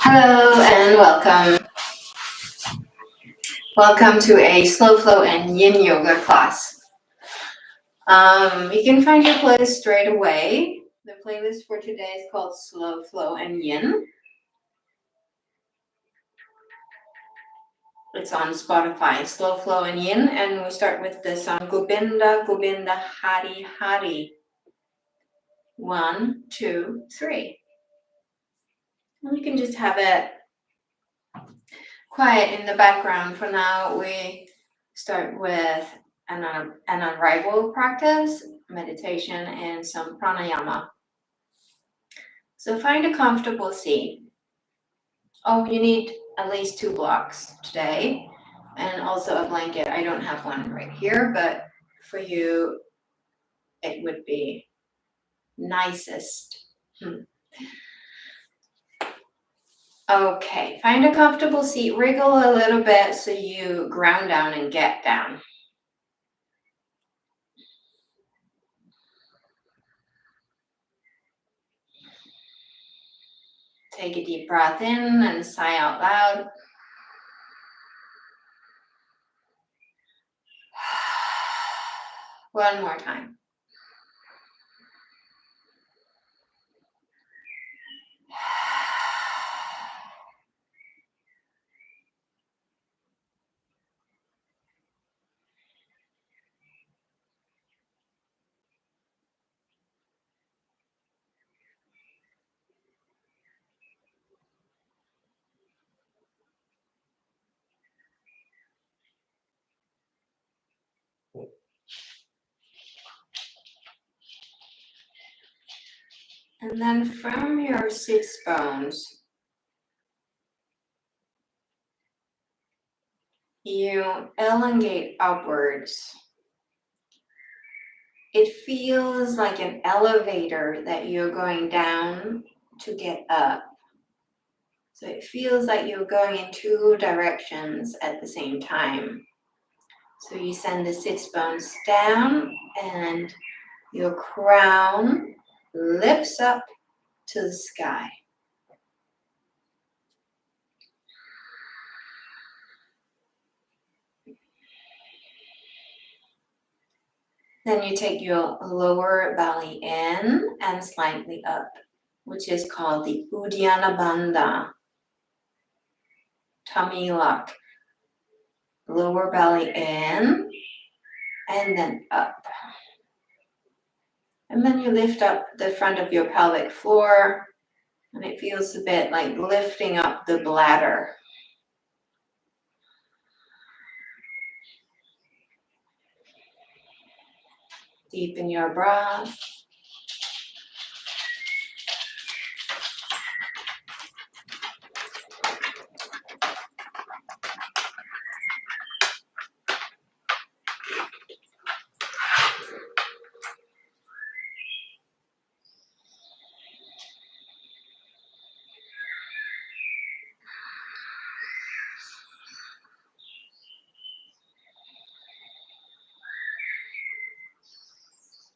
Hello and welcome. Welcome to a Slow Flow and Yin Yoga class. You can find your playlist straight away. The playlist for today is called Slow Flow and Yin. It's on Spotify, Slow Flow and Yin, and we start with the song Govinda, Govinda, Hari, Hari. 1, 2, 3. And you can just have it quiet in the background. For now, we start with an unrivaled practice, meditation, and some pranayama. So find a comfortable seat. Oh, you need at least 2 blocks today, and also a blanket. I don't have one right here, but for you, it would be nicest. Okay, find a comfortable seat, wriggle a little bit so you ground down and get down. Take a deep breath in and sigh out loud. One more time. And then from your sits bones, you elongate upwards. It feels like an elevator that you're going down to get up. So it feels like you're going in 2 directions at the same time. So you send the sits bones down and your crown lifts up to the sky. Then you take your lower belly in and slightly up, which is called the Uddiyana Bandha, tummy lock. Lower belly in and then up. And then you lift up the front of your pelvic floor, and it feels a bit like lifting up the bladder. Deepen your breath.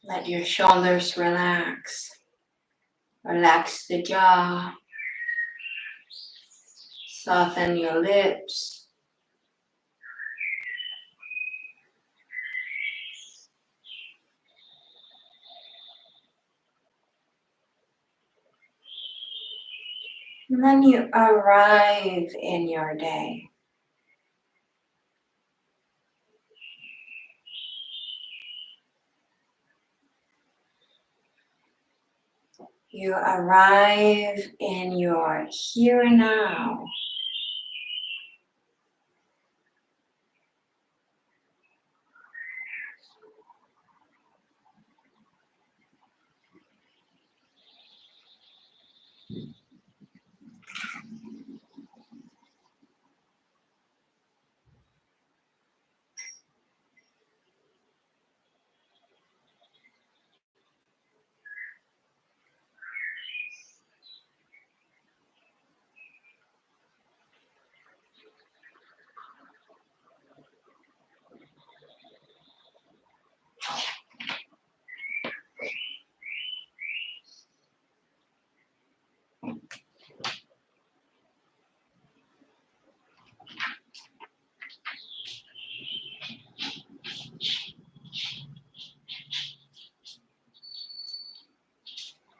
Let your shoulders relax. Relax the jaw. Soften your lips. And then you arrive in your day. You arrive in your here and now.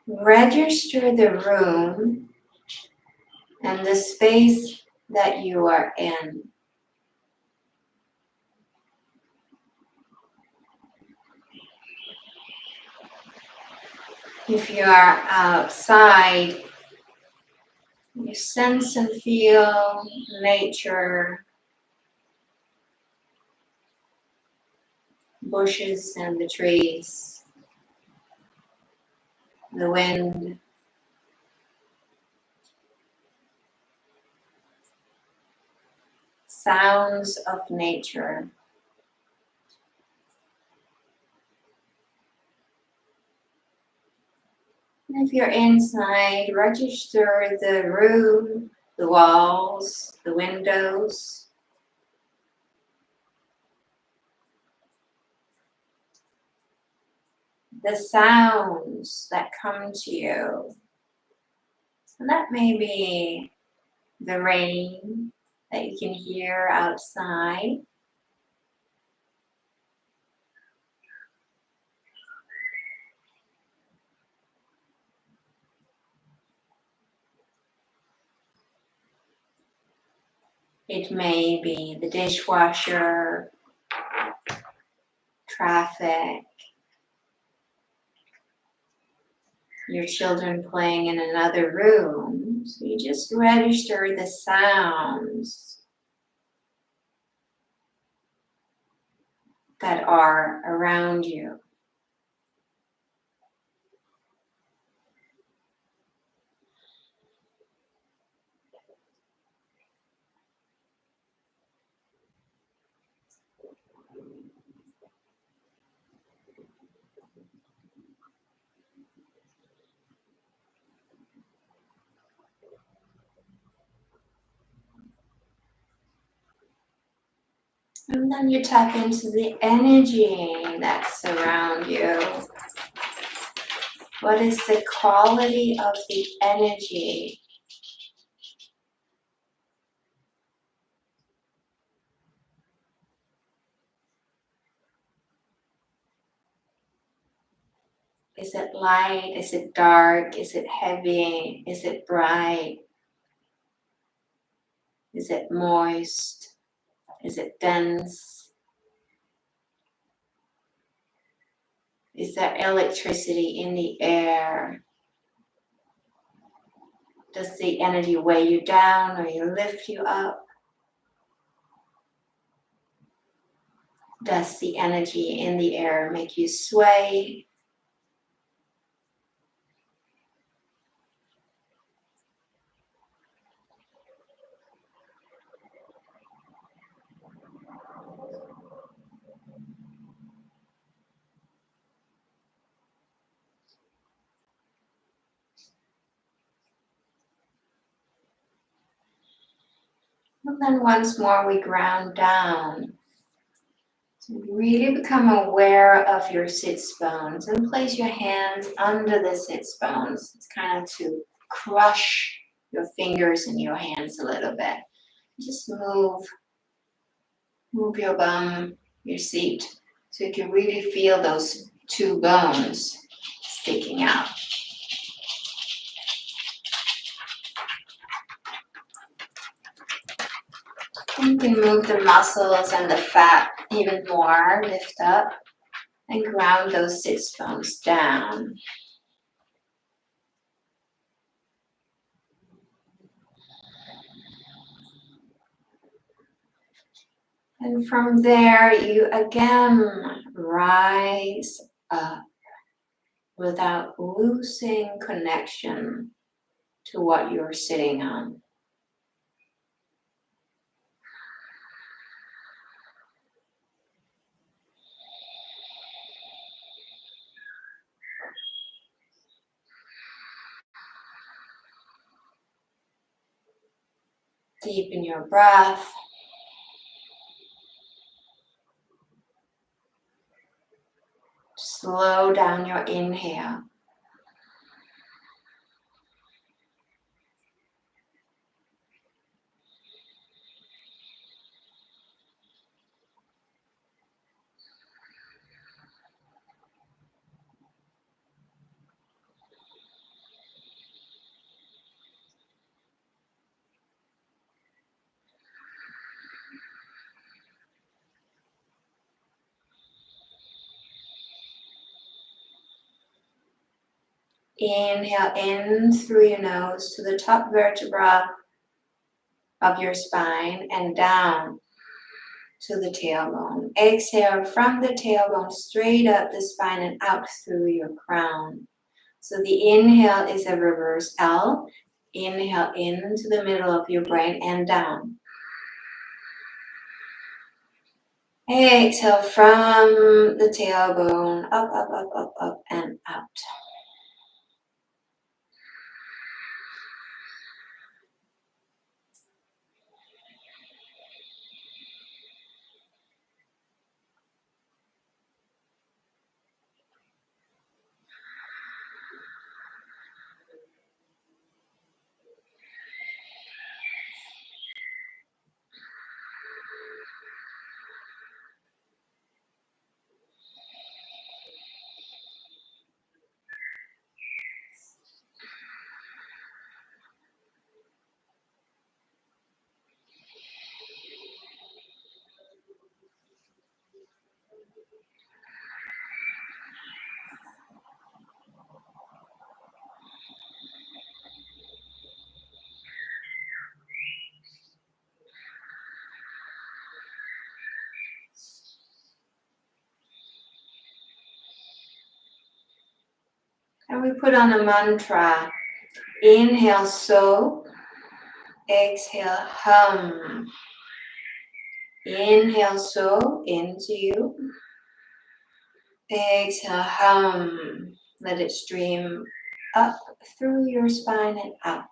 register the room and the space that you are in. If you are outside, you sense and feel nature, bushes and the trees, the wind. Sounds of nature. And if you're inside, register the room, the walls, the windows. The sounds that come to you. And that may be the rain that you can hear outside. It may be the dishwasher, traffic, your children playing in another room. So you just register the sounds that are around you. And then you tap into the energy that's around you. What is the quality of the energy? Is it light? Is it dark? Is it heavy? Is it bright? Is it moist? Is it dense? Is there electricity in the air? Does the energy weigh you down or lift you up? Does the energy in the air make you sway? And then once more we ground down. So really become aware of your sits bones and place your hands under the sits bones. It's kind of to crush your fingers in your hands a little bit. Just move your bum, your seat, so you can really feel those two bones sticking out. And you can move the muscles and the fat even more, lift up and ground those sits bones down. And from there, you again rise up without losing connection to what you're sitting on. Deepen your breath. Slow down your inhale. Inhale in through your nose to the top vertebra of your spine and down to the tailbone. Exhale from the tailbone straight up the spine and out through your crown. So the inhale is a reverse L. Inhale into the middle of your brain and down. Exhale from the tailbone, up, up, up, up, up, and out. And we put on a mantra. Inhale, so. Exhale, hum. Inhale, so, into you. Exhale, hum. Let it stream up through your spine and out.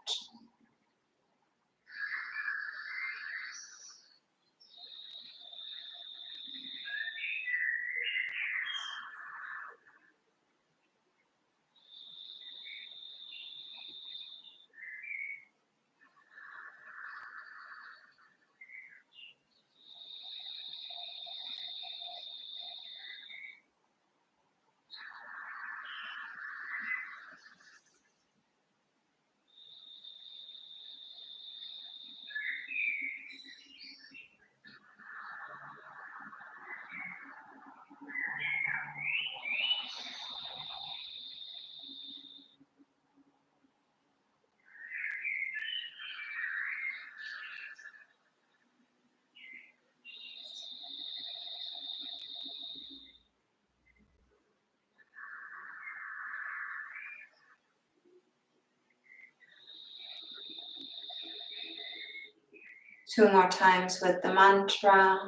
Two more times with the mantra.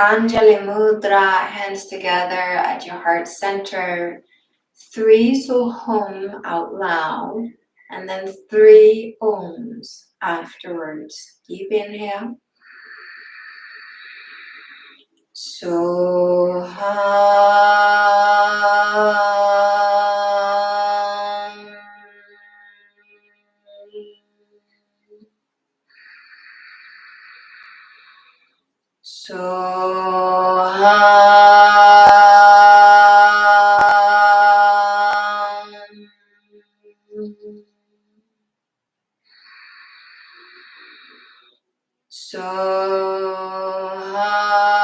Anjali Mudra, hands together at your heart center. 3 so hum out loud, and then 3 ohms afterwards. Deep inhale. So hum. So hum. So hum.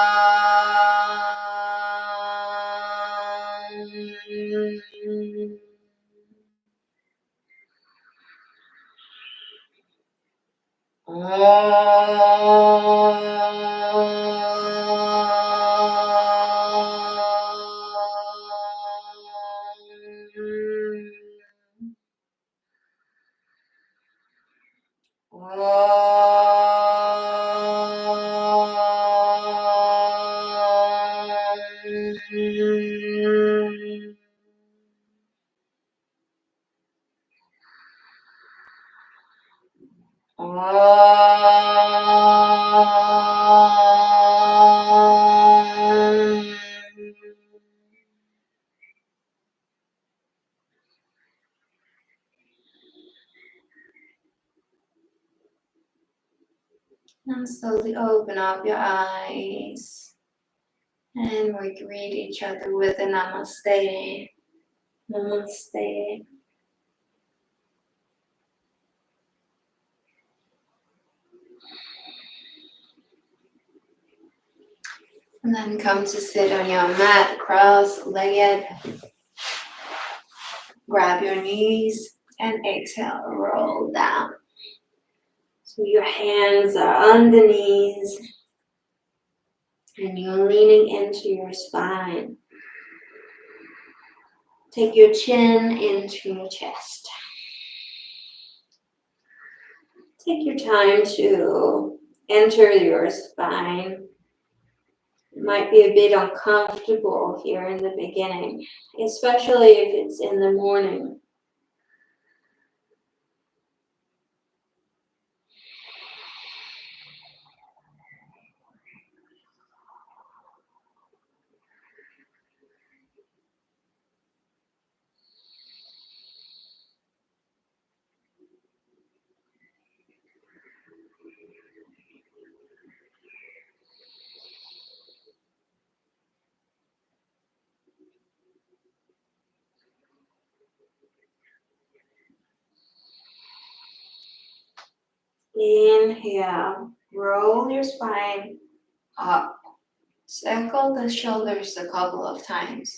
And slowly open up your eyes. And we greet each other with a namaste. Namaste. And then come to sit on your mat, cross-legged. Grab your knees and exhale, roll down. So your hands are on the knees and you're leaning into your spine. Take your chin into your chest. Take your time to enter your spine. It might be a bit uncomfortable here in the beginning, especially if it's in the morning. Inhale, roll your spine up. Circle the shoulders a couple of times.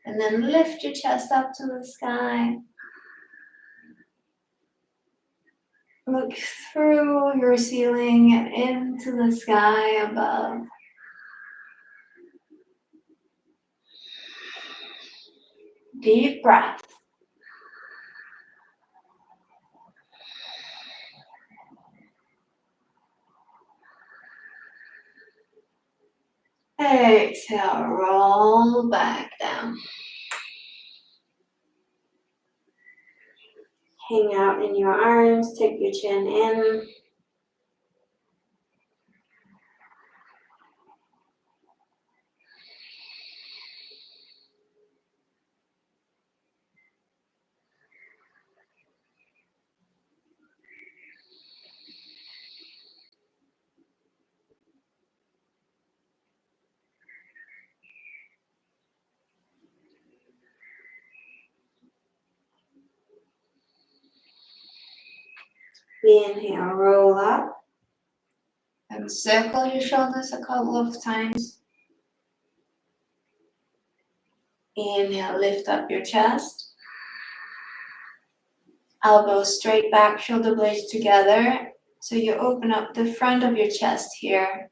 And then lift your chest up to the sky. Look through your ceiling and into the sky above. Deep breath. Exhale, roll back down. Hang out in your arms, take your chin in. Inhale, roll up. And circle your shoulders a couple of times. Inhale, lift up your chest. Elbows straight back, shoulder blades together. So you open up the front of your chest here.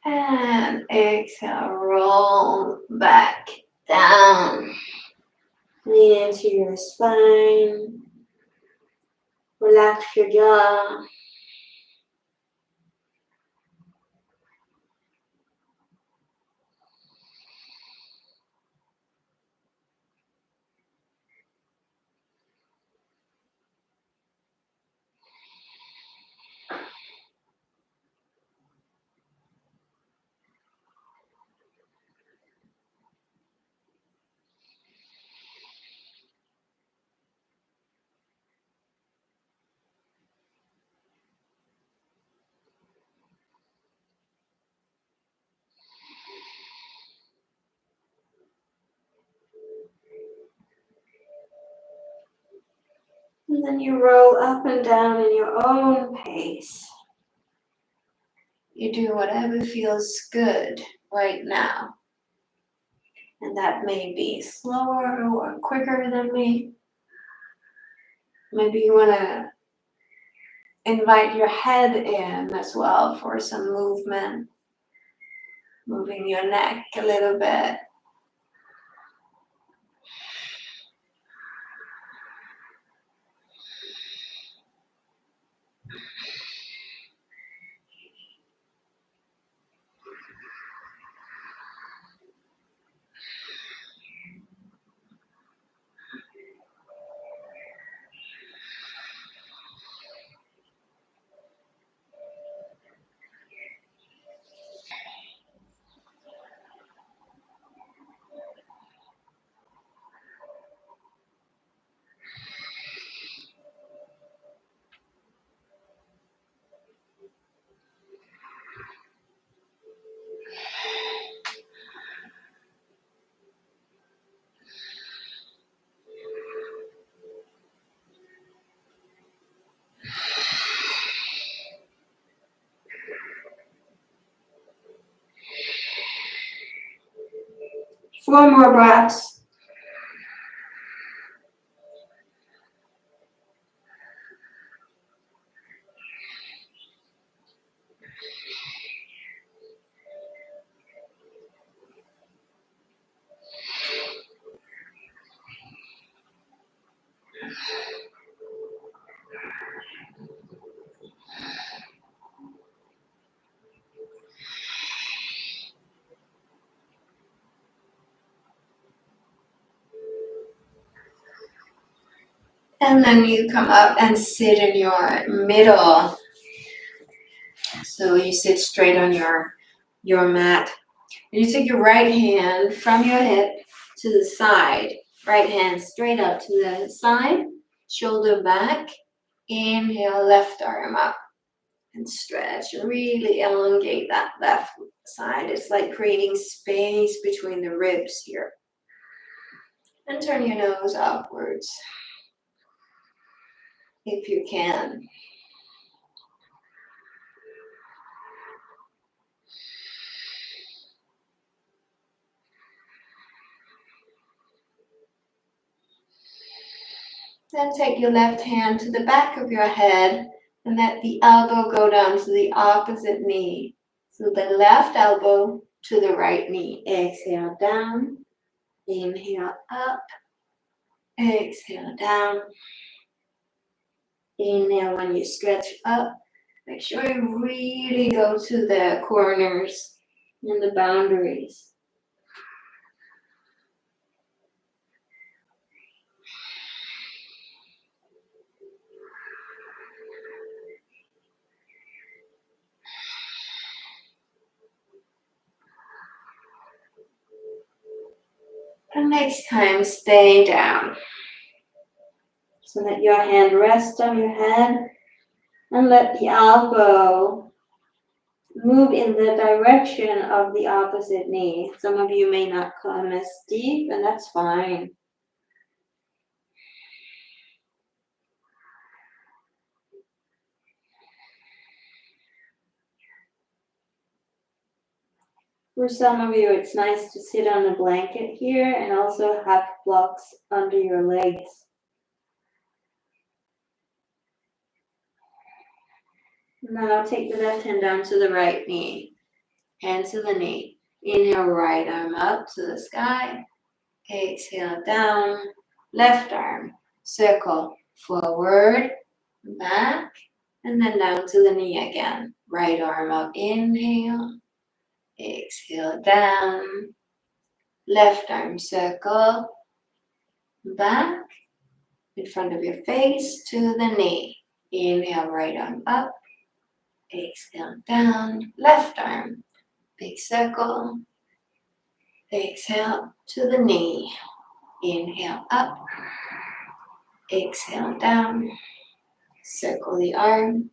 And exhale, roll back down. Lean into your spine. Relax your jaw. And then you roll up and down in your own pace. You do whatever feels good right now. And that may be slower or quicker than me. Maybe you want to invite your head in as well for some movement. Moving your neck a little bit. 4 more breaths. And then you come up and sit in your middle. So you sit straight on your mat. And you take your right hand from your hip to the side. Right hand straight up to the side. Shoulder back. Inhale, left arm up. And stretch. Really elongate that left side. It's like creating space between the ribs here. And turn your nose upwards if you can. Then take your left hand to the back of your head and let the elbow go down to the opposite knee. So the left elbow to the right knee. Exhale down. Inhale up. Exhale down. Inhale when you stretch up. Make sure you really go to the corners and the boundaries. And next time, stay down. So let your hand rest on your head and let the elbow move in the direction of the opposite knee. Some of you may not come as deep, and that's fine. For some of you, it's nice to sit on a blanket here and also have blocks under your legs. Now take the left hand down to the right knee, hand to the knee. Inhale, right arm up to the sky. Exhale, down. Left arm, circle forward, back, and then down to the knee again. Right arm up, inhale. Exhale, down. Left arm, circle, back, in front of your face to the knee. Inhale, right arm up. Exhale, down. Left arm, big circle. Exhale to the knee. Inhale, up. Exhale, down. Circle the arm.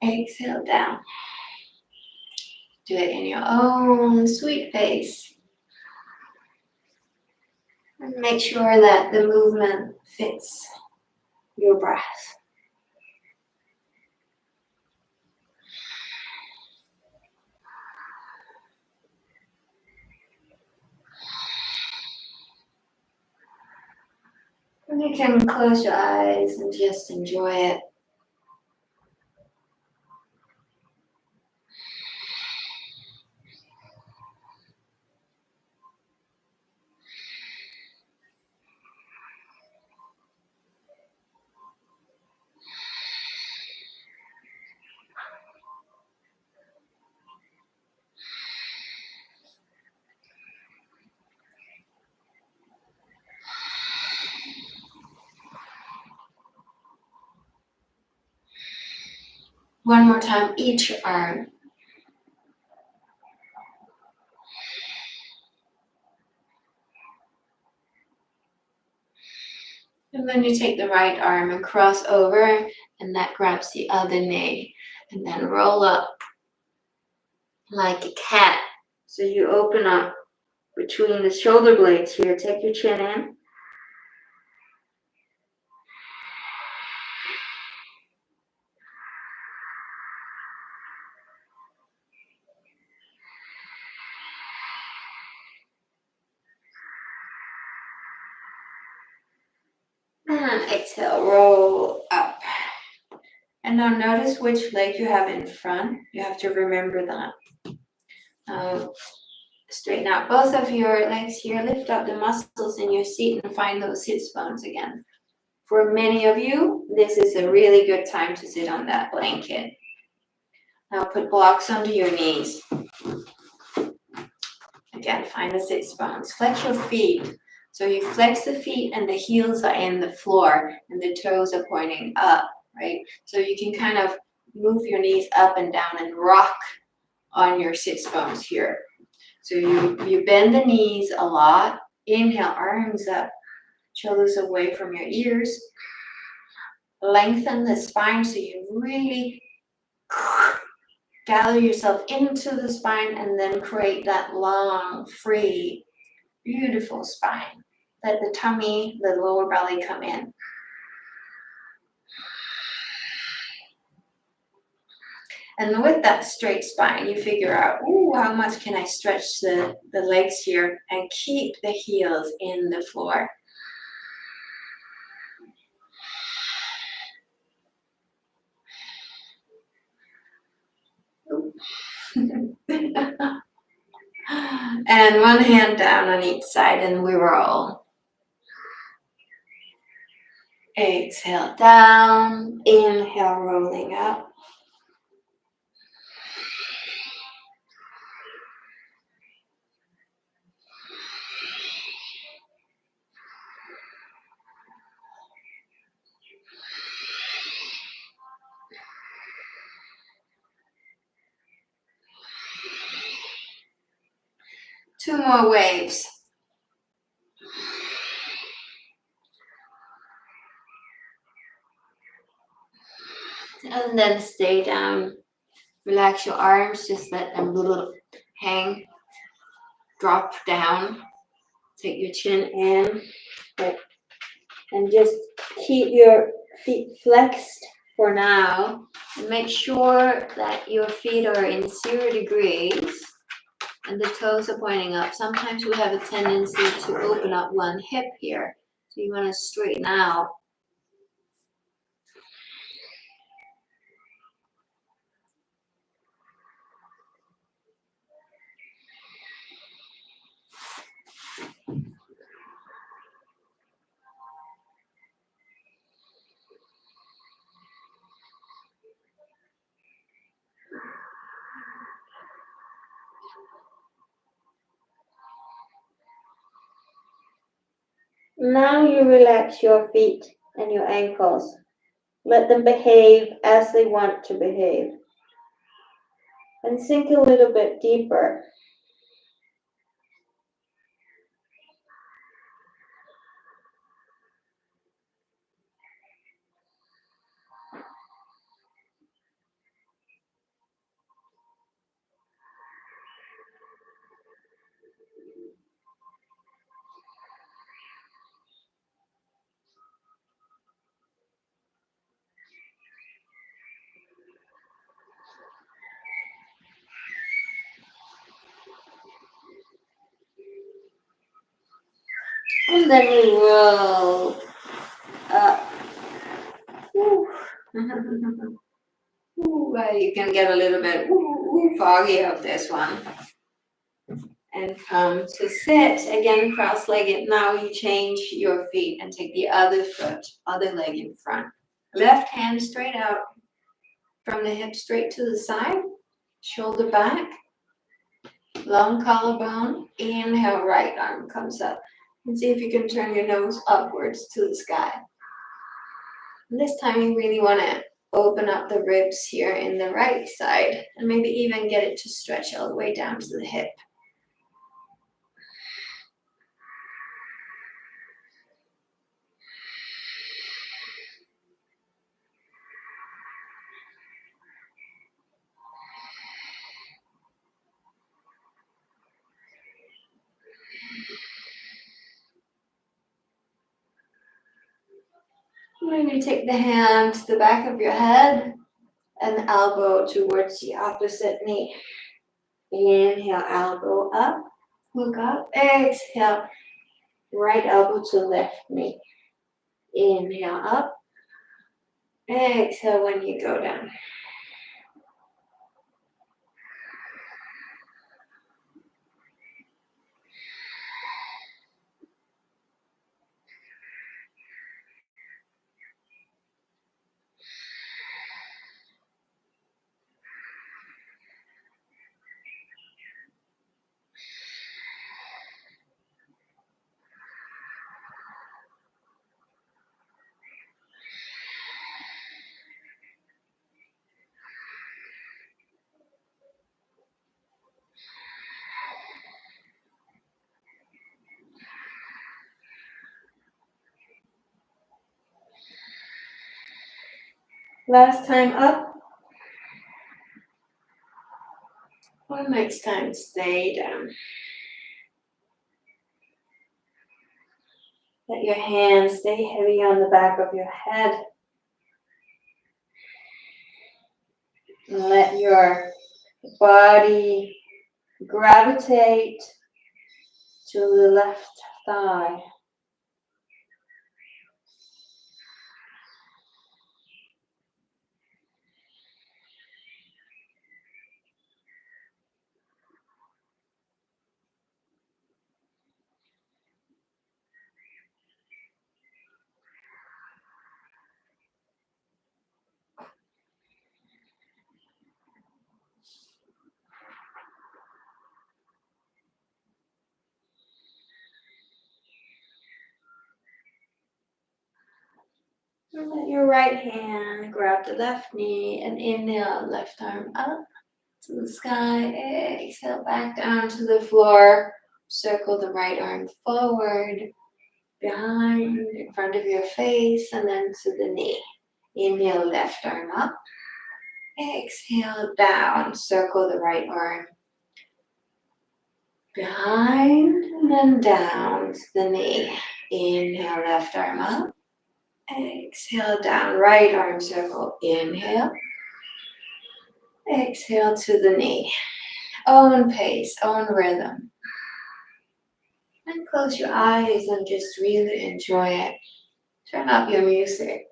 Exhale, down. Do it in your own sweet pace. And make sure that the movement fits your breath. And you can close your eyes and just enjoy it. One more time, each arm. And then you take the right arm and cross over, and that grabs the other knee. And then roll up like a cat. So you open up between the shoulder blades here. Take your chin in. And exhale, roll up. And now notice which leg you have in front. You have to remember that. Now straighten out both of your legs here. Lift up the muscles in your seat and find those sit bones again. For many of you, this is a really good time to sit on that blanket. Now put blocks under your knees. Again, find the sit bones. Flex your feet. So you flex the feet and the heels are in the floor and the toes are pointing up, right? So you can kind of move your knees up and down and rock on your sit bones here. So you bend the knees a lot. Inhale, arms up, shoulders away from your ears. Lengthen the spine so you really gather yourself into the spine and then create that long, free, beautiful spine. Let the tummy, the lower belly come in. And with that straight spine, you figure out, ooh, how much can I stretch the legs here and keep the heels in the floor. And one hand down on each side and we roll. Exhale down, inhale, rolling up. Two more waves. And then stay down. Relax your arms, just let them hang. Drop down. Take your chin in. And just keep your feet flexed for now. And make sure that your feet are in 0 degrees and the toes are pointing up. Sometimes we have a tendency to open up one hip here. So you want to straighten out. Now you relax your feet and your ankles. Let them behave as they want to behave. And sink a little bit deeper. And then we roll up. Ooh, you can get a little bit foggy of this one. And come to sit. Again, cross-legged. Now you change your feet and take the other foot, other leg in front. Left hand straight out from the hip straight to the side. Shoulder back. Long collarbone. Inhale, right arm comes up. And see if you can turn your nose upwards to the sky. And this time you really want to open up the ribs here in the right side and maybe even get it to stretch all the way down to the hip. When you take the hand to the back of your head and elbow towards the opposite knee. Inhale, elbow up, look up. Exhale, right elbow to left knee. Inhale up. Exhale when you go down. Last time up. Or next time, stay down. Let your hands stay heavy on the back of your head. And let your body gravitate to the left thigh. And let your right hand grab the left knee and inhale, left arm up to the sky. Exhale back down to the floor. Circle the right arm forward, behind, in front of your face, and then to the knee. Inhale, left arm up. Exhale down. Circle the right arm behind and then down to the knee. Inhale, left arm up. Exhale down, right arm circle. Inhale. Exhale to the knee. Own pace, own rhythm. And close your eyes and just really enjoy it. Turn up your music.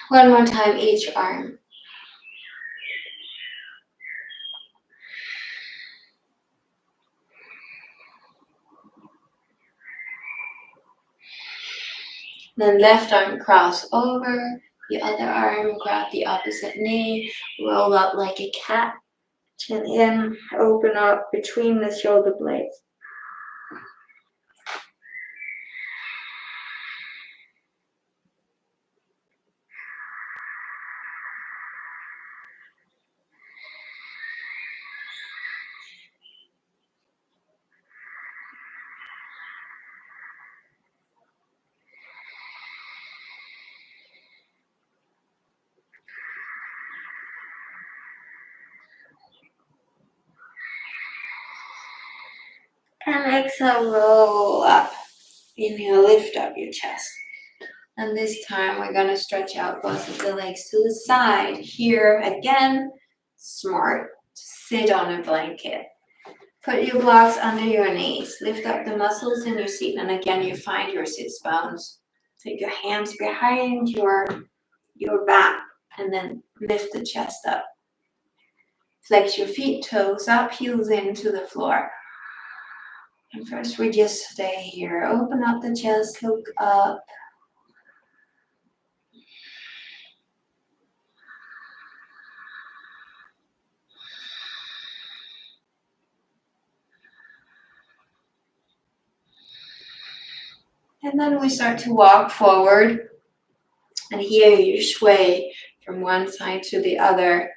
One more time, each arm. Then left arm cross over, the other arm grab the opposite knee, roll up like a cat, chin in, open up between the shoulder blades. And exhale, roll up. Inhale, lift up your chest. And this time we're gonna stretch out both of the legs to the side. Here again, smart. Sit on a blanket. Put your blocks under your knees. Lift up the muscles in your seat. And again, you find your sits bones. Take your hands behind your back and then lift the chest up. Flex your feet, toes up, heels into the floor. And first we just stay here. Open up the chest, look up. And then we start to walk forward. And here you sway from one side to the other.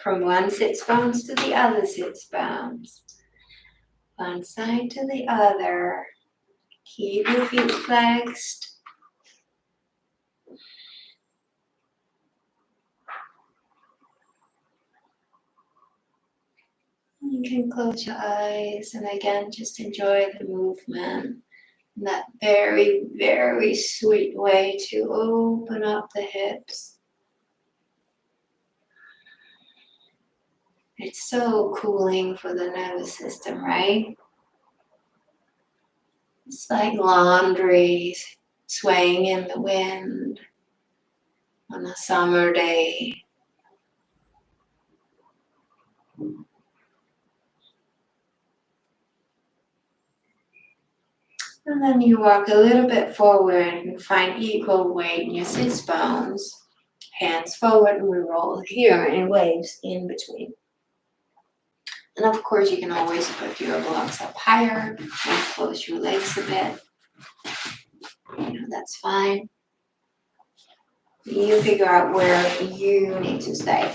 From one sits bones to the other sits bones. One side to the other. Keep your feet flexed. You can close your eyes and again just enjoy the movement. In that very, very sweet way to open up the hips. It's so cooling for the nervous system, right? It's like laundry swaying in the wind on a summer day. And then you walk a little bit forward and find equal weight in your sits bones. Hands forward and we roll here in waves in between. And of course you can always put your blocks up higher and close your legs a bit. That's fine. You figure out where you need to stay.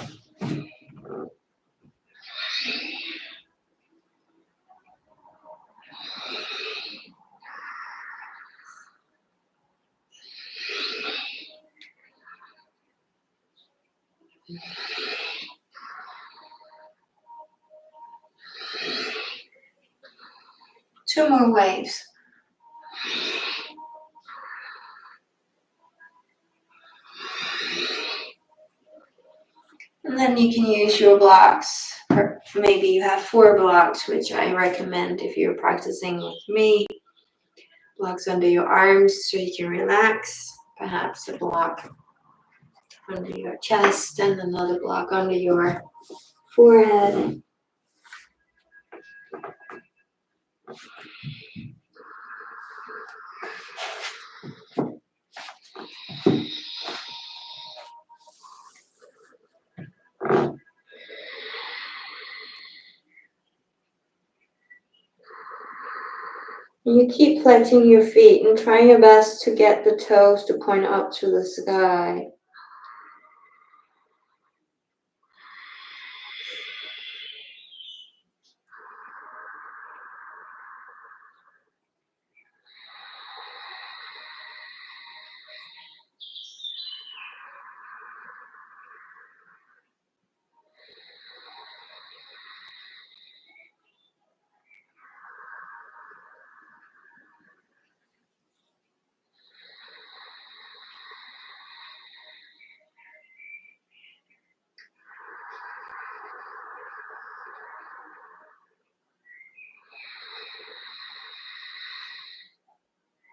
Two more waves. And then you can use your blocks. Maybe you have 4 blocks, which I recommend if you're practicing with me. Blocks under your arms so you can relax. Perhaps a block under your chest and another block under your forehead. You keep flexing your feet and try your best to get the toes to point up to the sky.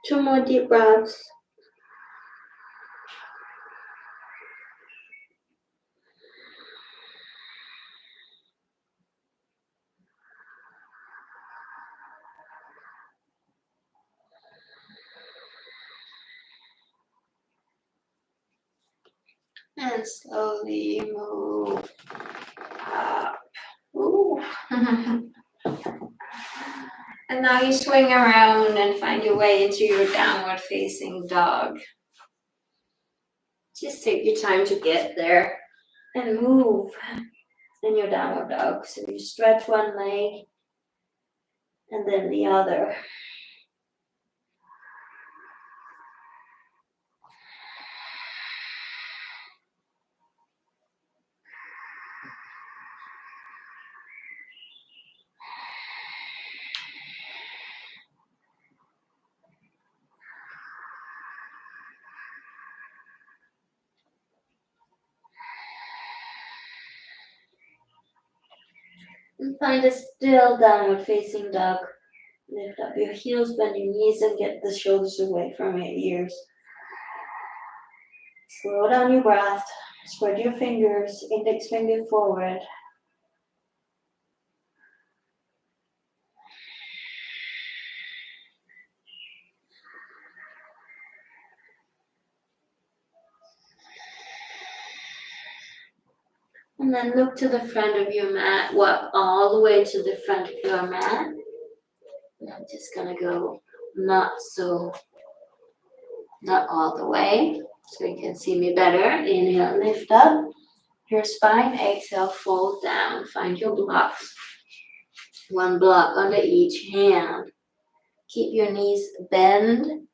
Two more deep breaths. And slowly move up. Ooh. And now you swing around and find your way into your downward facing dog. Just take your time to get there and move in your downward dog. So you stretch one leg and then the other. And find a still downward facing dog. Lift up your heels, bend your knees, and get the shoulders away from your ears. Slow down your breath. Spread your fingers, index finger forward. And then look to the front of your mat. Walk all the way to the front of your mat. And I'm just gonna go not all the way, so you can see me better. Inhale, lift up your spine. Exhale, fold down. Find your blocks. One block under each hand. Keep your knees bent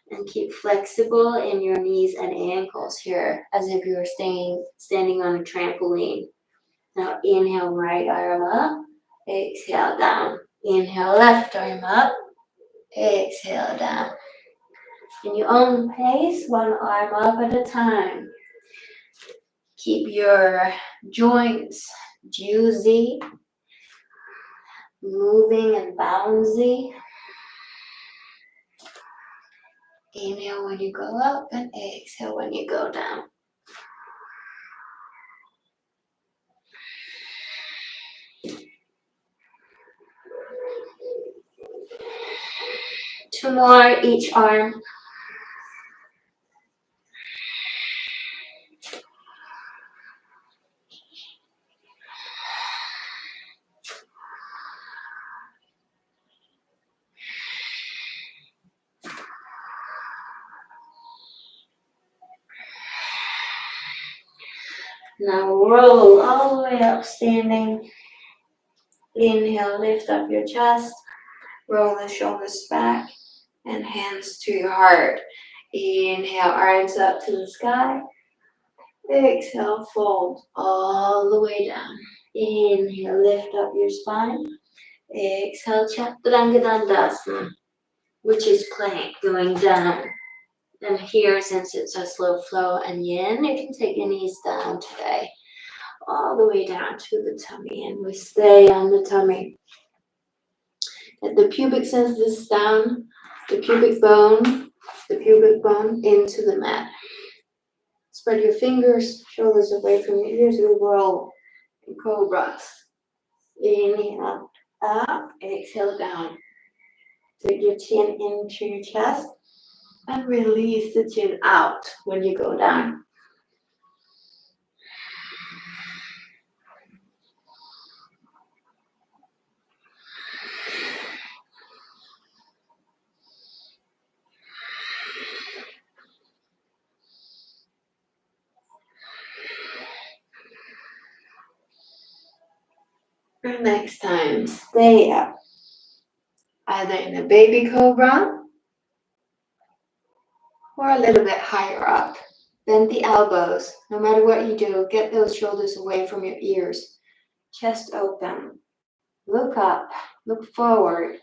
and keep flexible in your knees and ankles here, as if you were standing on a trampoline. Now inhale, right arm up. Exhale, down. Inhale, left arm up. Exhale, down. In your own pace, one arm up at a time. Keep your joints juicy, moving and bouncy. Inhale when you go up and exhale when you go down. Two more each arm. Now roll all the way up, standing. Inhale, lift up your chest. Roll the shoulders back and hands to your heart. Inhale, arms up to the sky. Exhale, fold all the way down. Inhale, lift up your spine. Exhale, Chaturanga Dandasana, which is plank, going down. And here, since it's a slow flow and yin, you can take your knees down today, all the way down to the tummy, and we stay on the tummy. Get the pubic symphysis down, the pubic bone into the mat. Spread your fingers, shoulders away from your ears, we roll in cobras. Inhale up, exhale down. Take your chin into your chest and release the chin out when you go down. And next time, stay up. Either in a baby cobra or a little bit higher up. Bend the elbows. No matter what you do, get those shoulders away from your ears. Chest open. Look up. Look forward.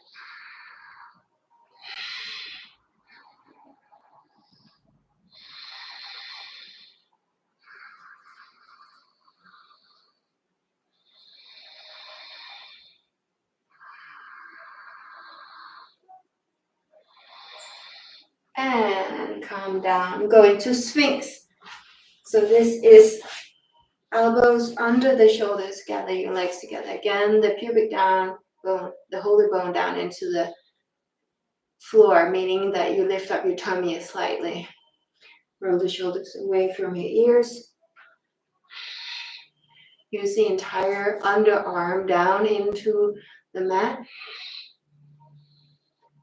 And calm down. Go into Sphinx. So this is elbows under the shoulders. Gather your legs together. Again, the pubic down, bone, the holy bone down into the floor, meaning that you lift up your tummy slightly. Roll the shoulders away from your ears. Use the entire underarm down into the mat.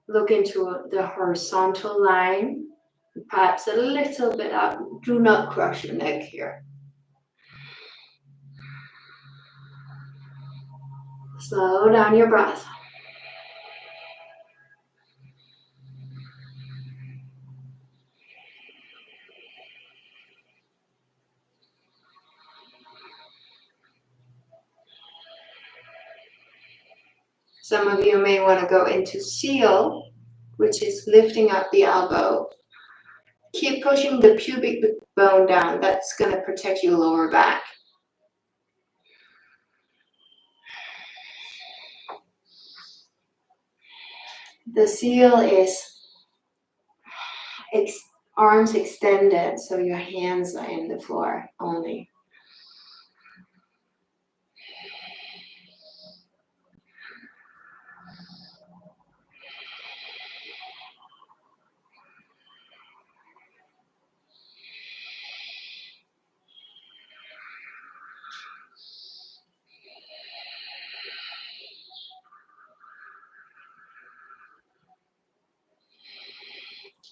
Look into the horizontal line, perhaps a little bit up. Do not crush your neck here. Slow down your breath. Some of you may want to go into seal, which is lifting up the elbow. Keep pushing the pubic bone down. That's going to protect your lower back. The seal is arms extended, so your hands are in the floor only.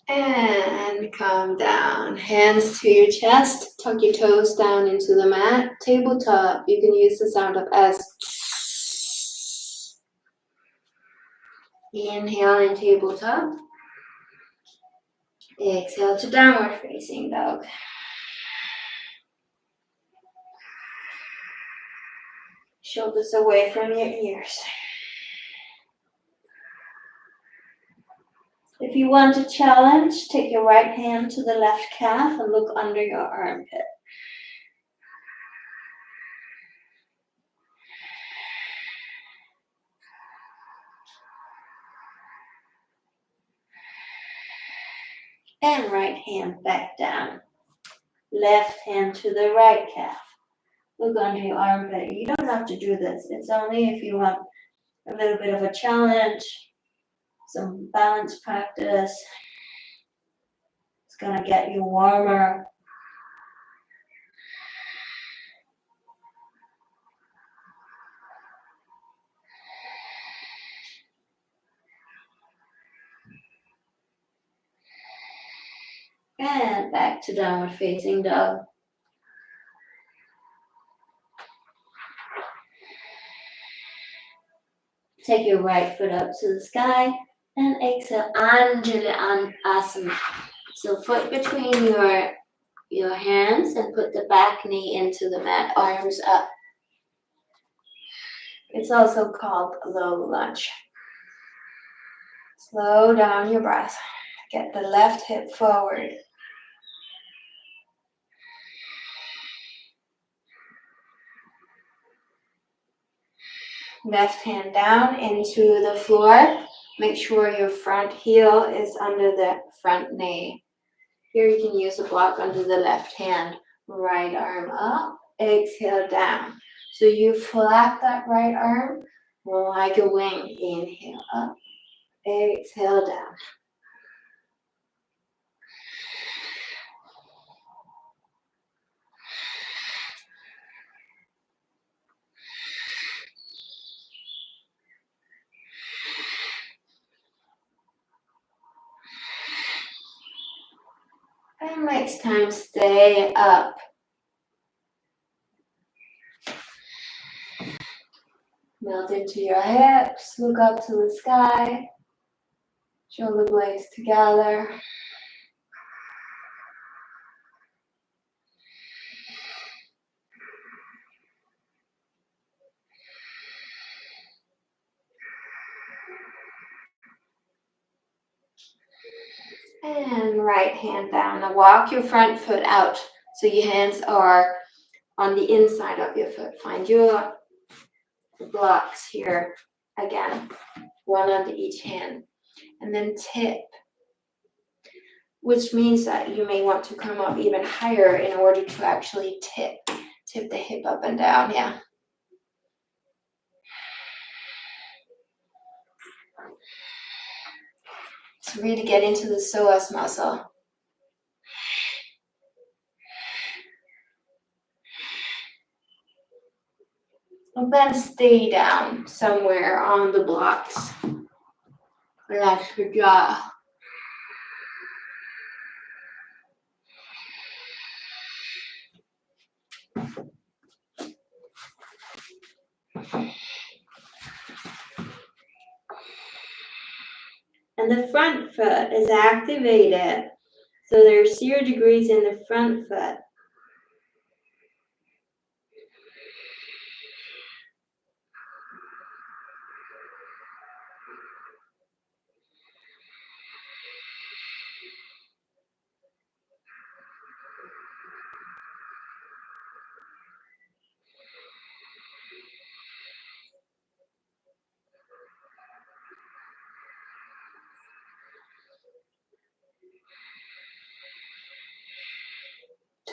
And come down. Hands to your chest. Tuck your toes down into the mat. Tabletop. You can use the sound of S. Inhale in tabletop. Exhale to downward facing dog. Shoulders away from your ears. If you want a challenge, take your right hand to the left calf and look under your armpit. And right hand back down. Left hand to the right calf. Look under your armpit. You don't have to do this. It's only if you want a little bit of a challenge, some balance practice. It's gonna get you warmer. And back to downward facing dog. Take your right foot up to the sky and exhale, Anjali Asana. So foot between your hands and put the back knee into the mat, arms up. It's also called low lunge. Slow down your breath. Get the left hip forward. Left hand down into the floor. Make sure your front heel is under the front knee. Here you can use a block under the left hand. Right arm up, exhale down. So you flap that right arm like a wing. Inhale up, exhale down. And next time, stay up. Melt into your hips, look up to the sky. Shoulder blades together. And right hand down. Now walk your front foot out so your hands are on the inside of your foot. Find your blocks here again, one under each hand. And then tip, which means that you may want to come up even higher in order to actually tip the hip up and down, yeah. So really get into the psoas muscle. And then stay down somewhere on the blocks. Relax your jaw. And the front foot is activated. So there's 0 degrees in the front foot.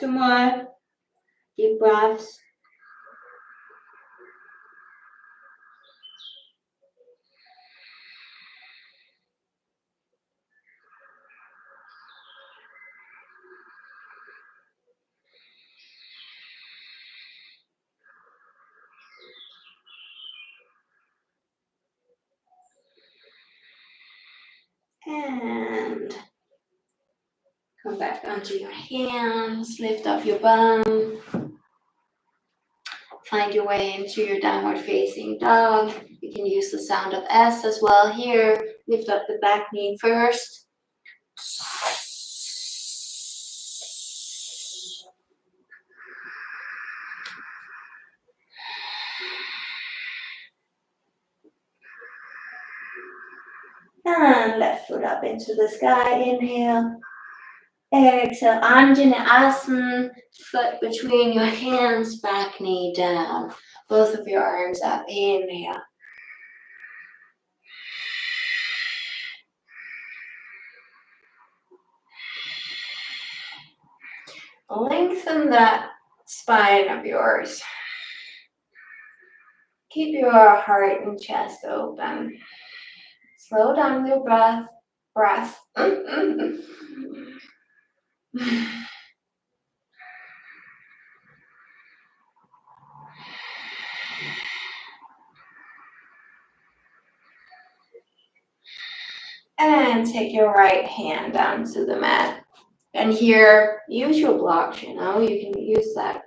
2 more deep breaths. And come back onto your hands, lift up your bum. Find your way into your downward facing dog. You can use the sound of S as well here. Lift up the back knee first. And left foot up into the sky. Inhale. Exhale. Anjaneyasana. Foot between your hands. Back knee down. Both of your arms up. Inhale. Lengthen that spine of yours. Keep your heart and chest open. Slow down your breath. And take your right hand down to the mat. And here, use your block, you know. You can use a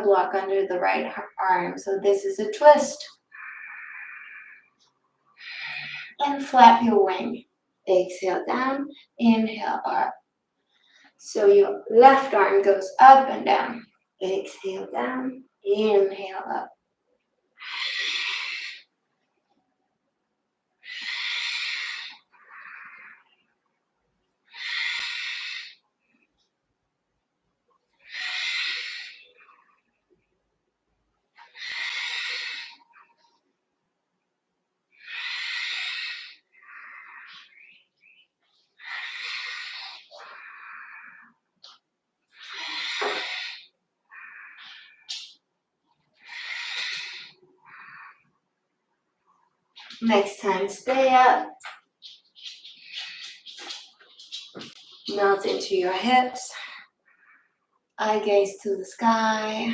block under the right arm. So this is a twist. And flap your wing. Exhale down, inhale up. So your left arm goes up and down. Exhale down, inhale up. Next time, stay up. Melt into your hips. Eye gaze to the sky.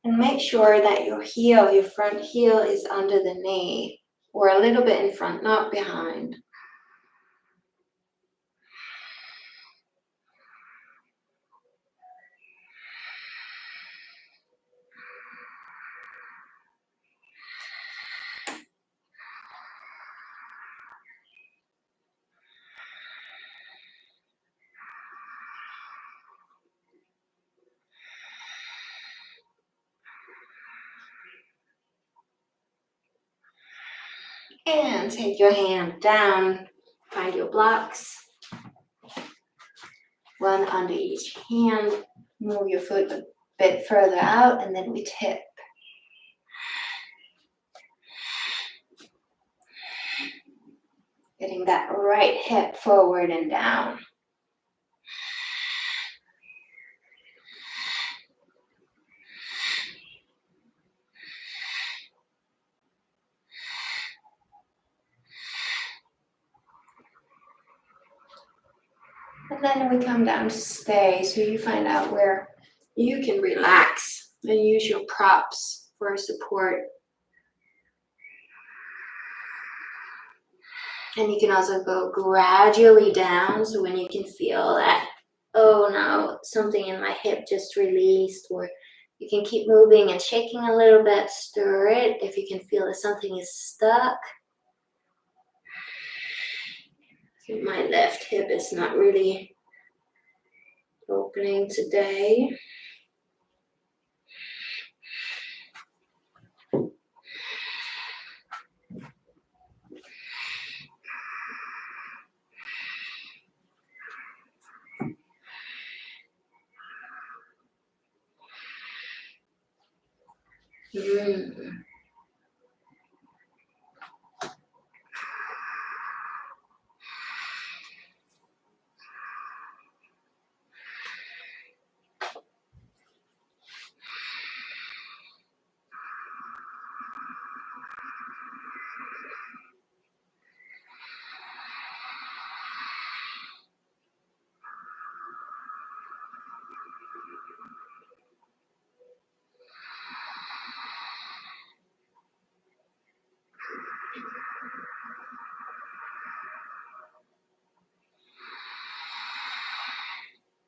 And make sure that your heel, your front heel, is under the knee. Or a little bit in front, not behind. And take your hand down. Find your blocks. One under each hand. Move your foot a bit further out, and then we tip. Getting that right hip forward and down. And then we come down to stay, so you find out where you can relax and use your props for support. And you can also go gradually down, so when you can feel that, oh no, something in my hip just released, or you can keep moving and shaking a little bit, stir it if you can feel that something is stuck. My left hip is not really opening today.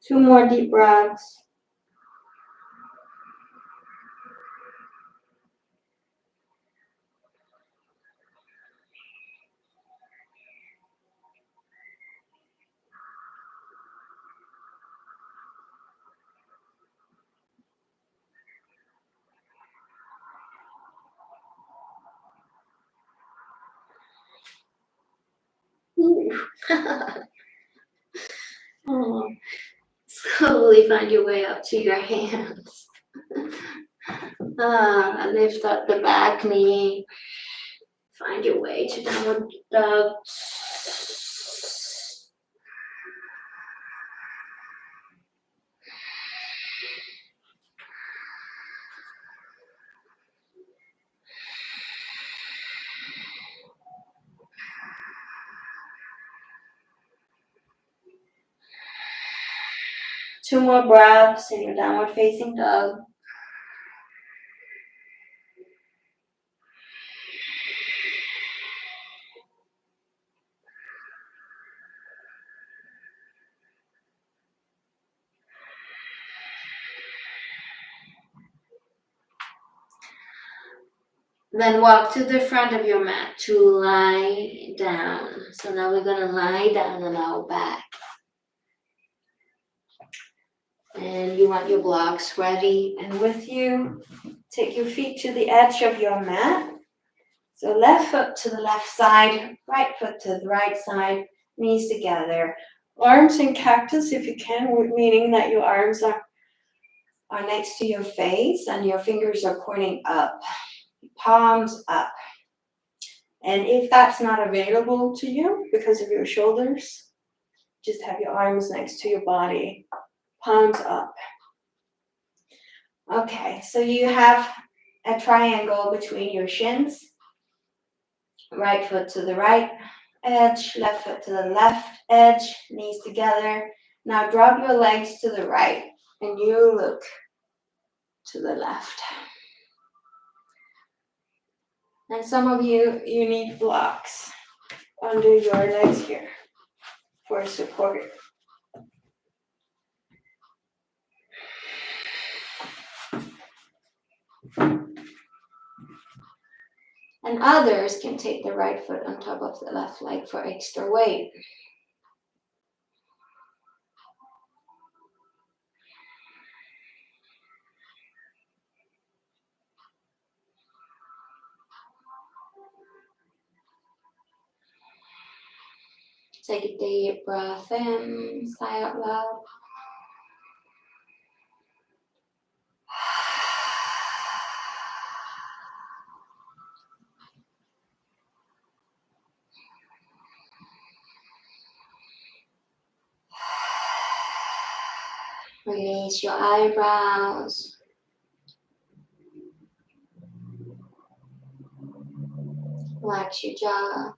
2 more deep breaths. Oh, slowly find your way up to your hands. Lift up the back knee. Find your way to downward dog. 2 more breaths in your downward facing dog. Then walk to the front of your mat to lie down. So now we're going to lie down on our back. And you want your blocks ready and with you. Take your feet to the edge of your mat. So left foot to the left side, right foot to the right side, knees together. Arms in cactus if you can, meaning that your arms are next to your face and your fingers are pointing up. Palms up. And if that's not available to you because of your shoulders, just have your arms next to your body, palms up. Okay, so you have a triangle between your shins. Right foot to the right edge, left foot to the left edge, knees together. Now drop your legs to the right and you look to the left. And some of you need blocks under your legs here for support. And others can take the right foot on top of the left leg for extra weight. Take a deep breath in, sigh out loud. Release your eyebrows. Relax your jaw.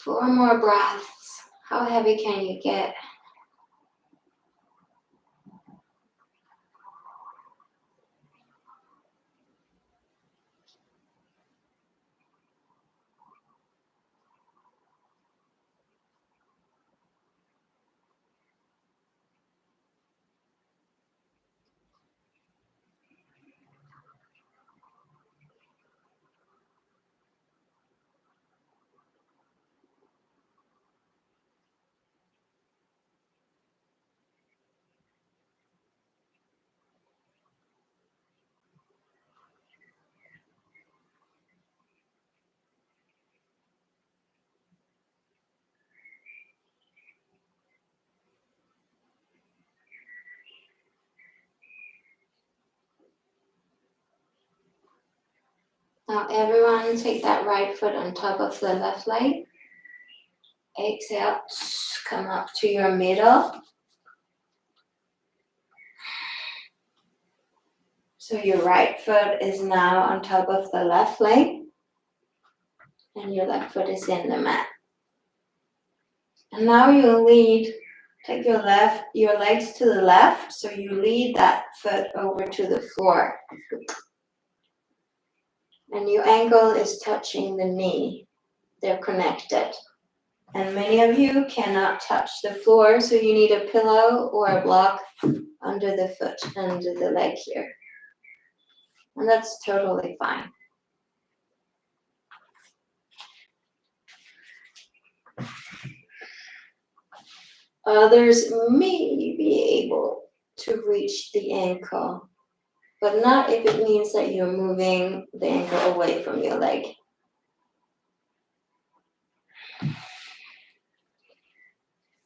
Four more breaths. How heavy can you get? Now everyone take that right foot on top of the left leg. Exhale, come up to your middle. So your right foot is now on top of the left leg, and your left foot is in the mat. And now you'll take your legs to the left, so you lead that foot over to the floor. And your ankle is touching the knee. They're connected. And many of you cannot touch the floor, so you need a pillow or a block under the foot, under the leg here. And that's totally fine. Others may be able to reach the ankle, but not if it means that you're moving the ankle away from your leg.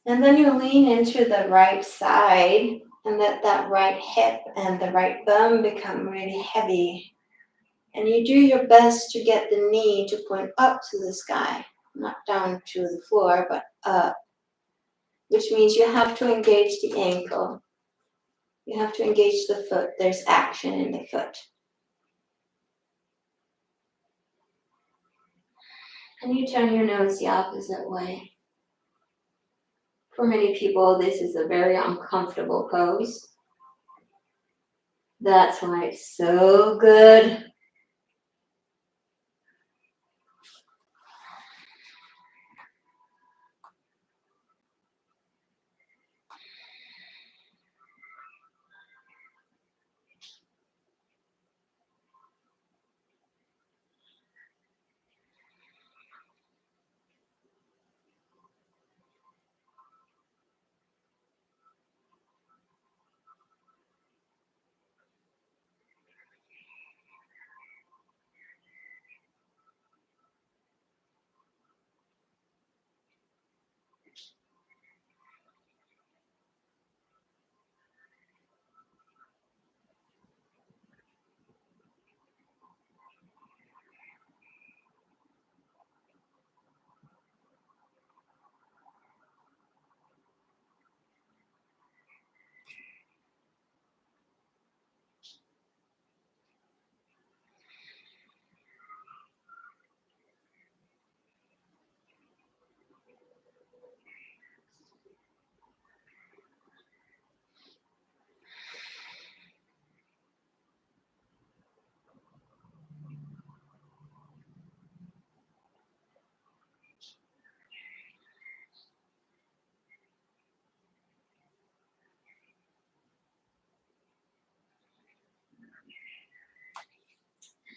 And then you lean into the right side and let that right hip and the right bum become really heavy. And you do your best to get the knee to point up to the sky, not down to the floor, but up, which means you have to engage the ankle. You have to engage the foot. There's action in the foot. And you turn your nose the opposite way. For many people, this is a very uncomfortable pose. That's why it's so good.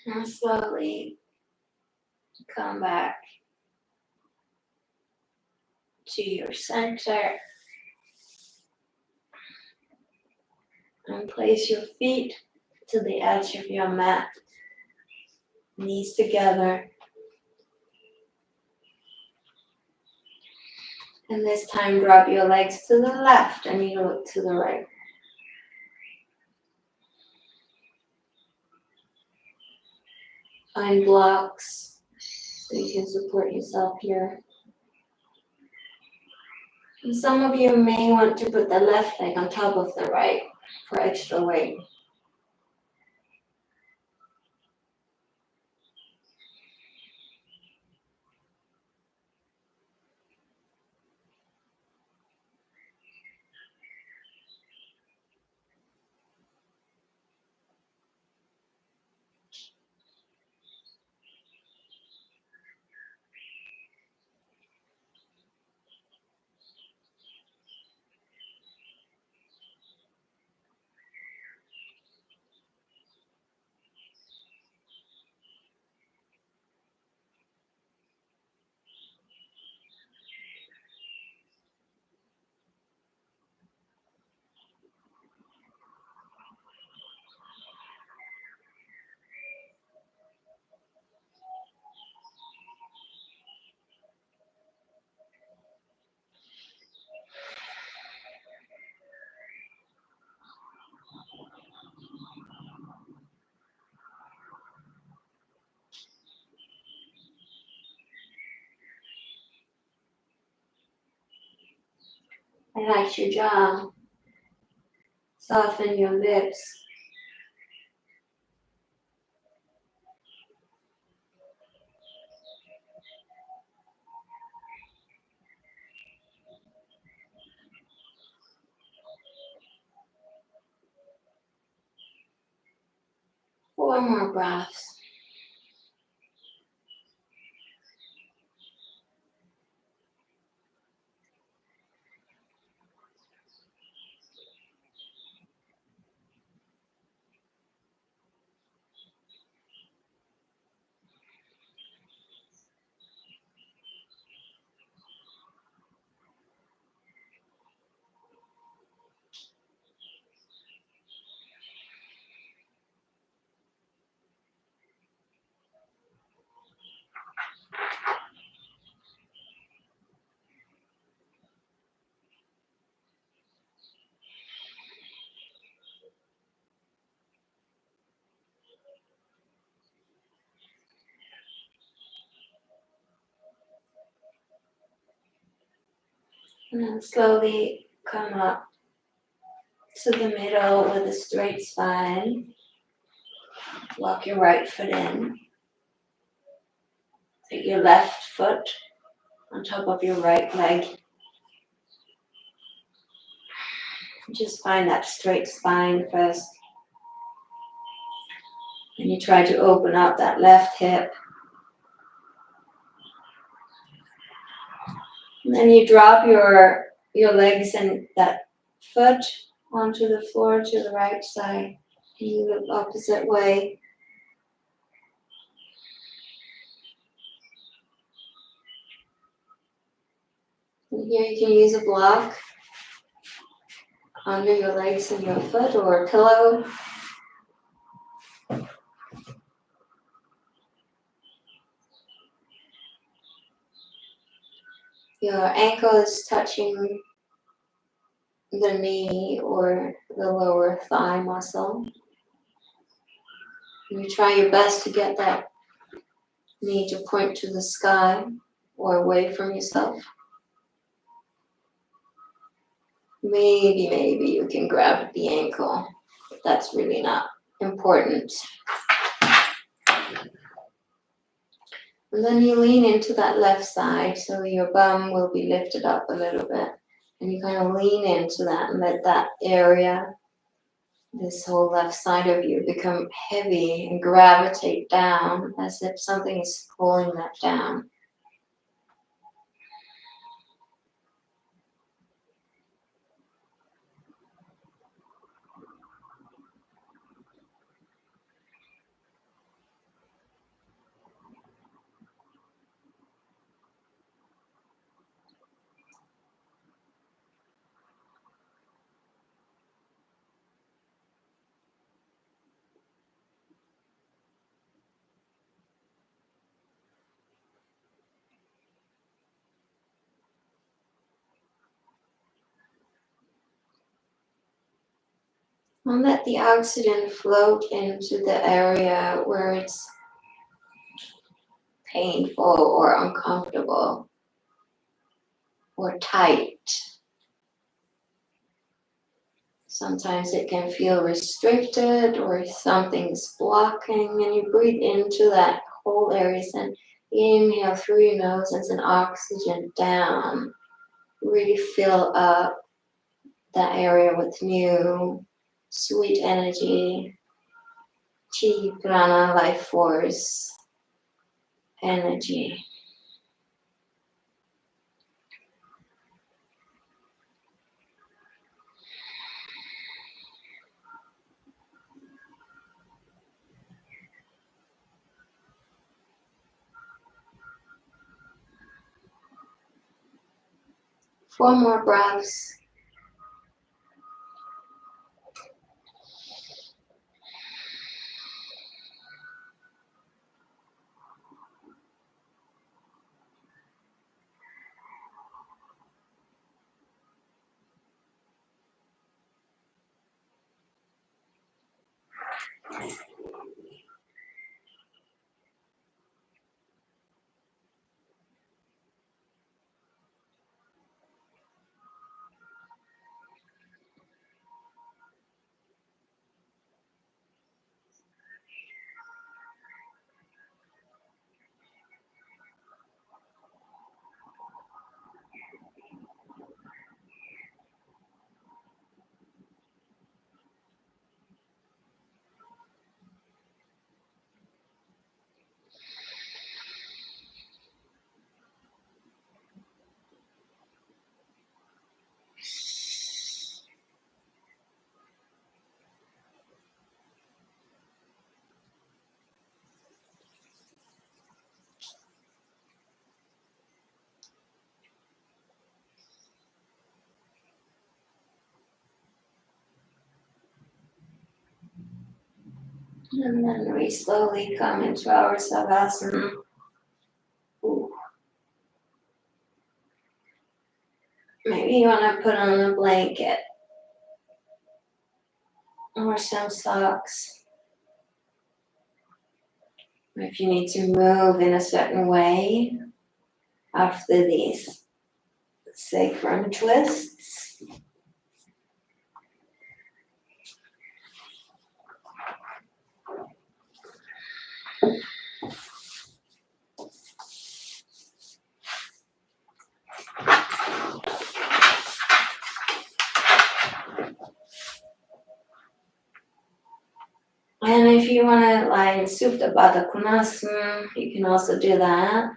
And slowly come back to your center and place your feet to the edge of your mat, knees together. And this time drop your legs to the left and you look to the right. Find blocks so you can support yourself here. And some of you may want to put the left leg on top of the right for extra weight. Relax your jaw. Soften your lips. 4 more breaths. And then slowly come up to the middle with a straight spine. Walk your right foot in. Take your left foot on top of your right leg. Just find that straight spine first. And you try to open up that left hip. And then you drop your legs and that foot onto the floor to the right side. And you look opposite way. And here you can use a block under your legs and your foot or a pillow. Your ankle is touching the knee or the lower thigh muscle. And you try your best to get that knee to point to the sky or away from yourself. Maybe you can grab the ankle, but that's really not important. And then you lean into that left side so your bum will be lifted up a little bit. And you kind of lean into that and let that area, this whole left side of you, become heavy and gravitate down as if something is pulling that down. And let the oxygen float into the area where it's painful or uncomfortable or tight. Sometimes it can feel restricted or something's blocking, and you breathe into that whole area and inhale through your nose and send oxygen down. Really fill up that area with new sweet energy, chi, prana, life force, energy. Four more breaths. And then we slowly come into our Savasana. Ooh. Maybe you want to put on a blanket or some socks. If you need to move in a certain way after these sacrum twists. And if you want to lie in Supta Baddha Konasana, you can also do that.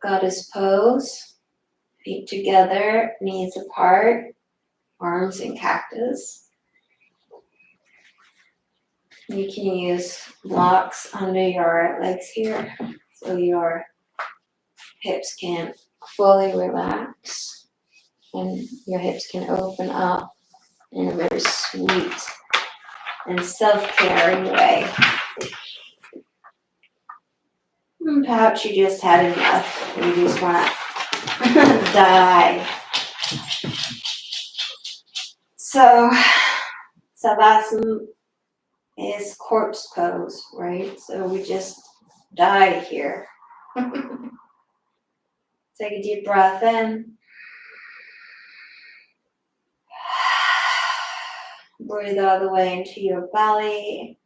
Goddess pose, feet together, knees apart, arms in cactus. You can use blocks under your legs here so your hips can fully relax and your hips can open up in a very sweet and self-caring way. Perhaps you just had enough. You just want to die. So, Savasana is corpse pose, right? So we just die here. Take a deep breath in. Breathe all the way into your belly.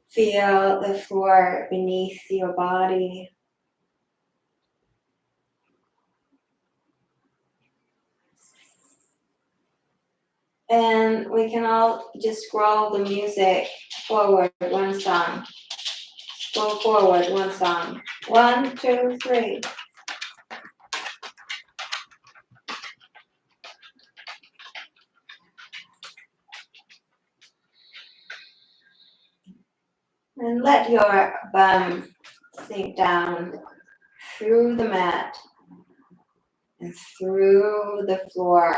Feel the floor beneath your body. And we can all just scroll the music forward one song. Scroll forward one song. 1, 2, 3. And let your bum sink down through the mat and through the floor.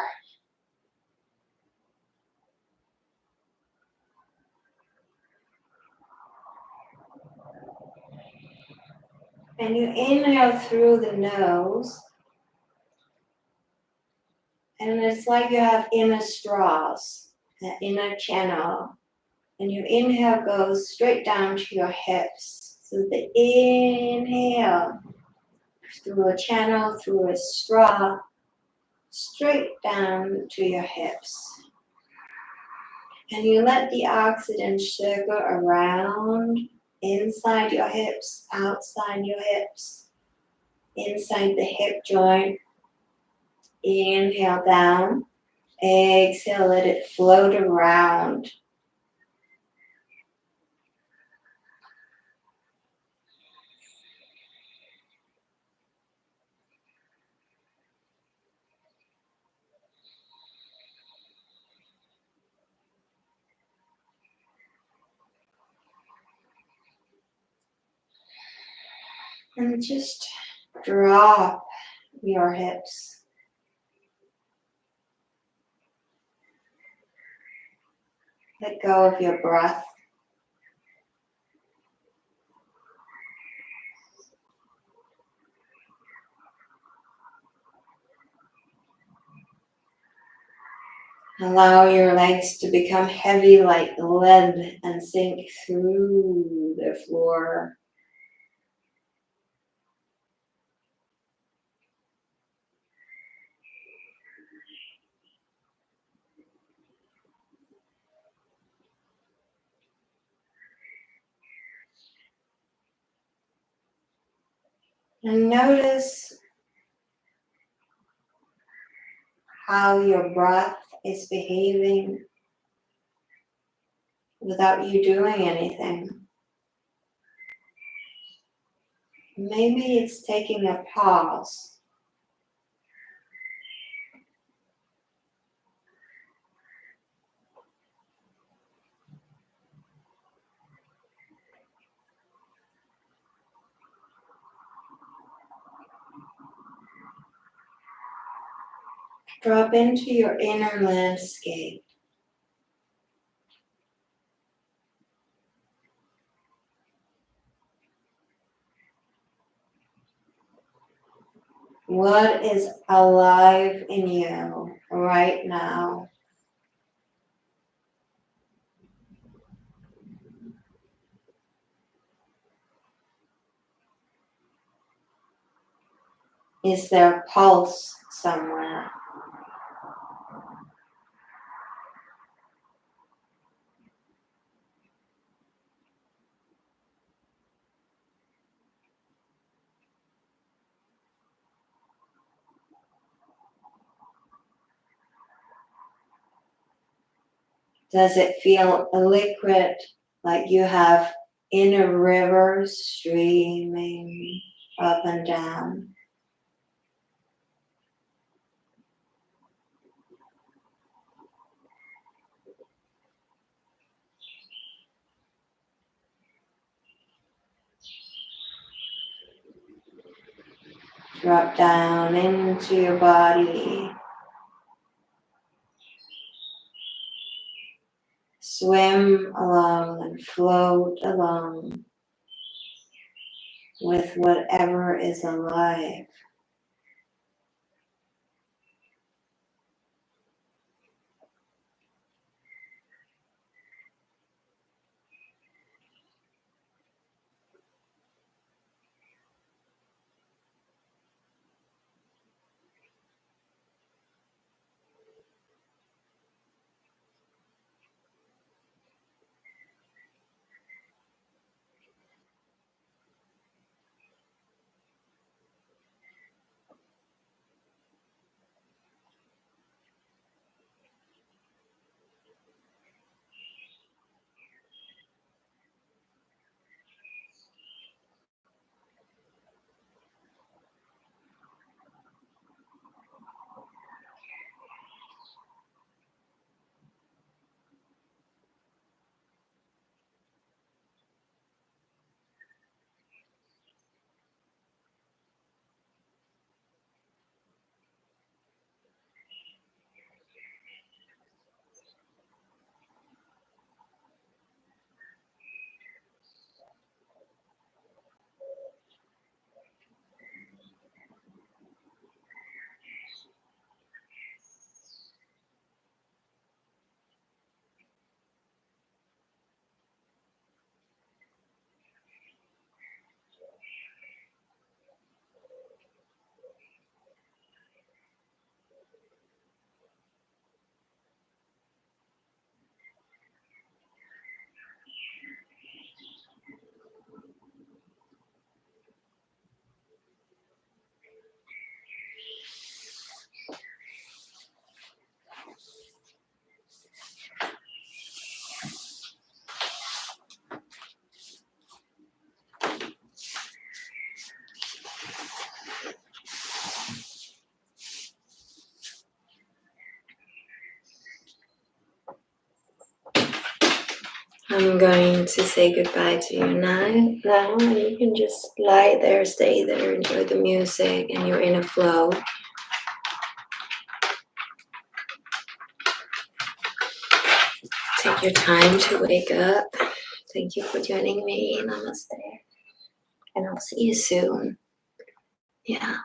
And you inhale through the nose. And it's like you have inner straws, an inner channel. And your inhale goes straight down to your hips. So the inhale through a channel, through a straw, straight down to your hips. And you let the oxygen circle around inside your hips, outside your hips, inside the hip joint. Inhale down. Exhale, let it float around. And just drop your hips. Let go of your breath. Allow your legs to become heavy like lead and sink through the floor. And notice how your breath is behaving without you doing anything. Maybe it's taking a pause. Drop into your inner landscape. What is alive in you right now? Is there a pulse somewhere? Does it feel liquid, like you have inner rivers streaming up and down? Drop down into your body. Swim along and float along with whatever is alive. I'm going to say goodbye to you now, and you can just lie there, stay there, enjoy the music, and you're in a flow. Take your time to wake up. Thank you for joining me. Namaste. And I'll see you soon. Yeah.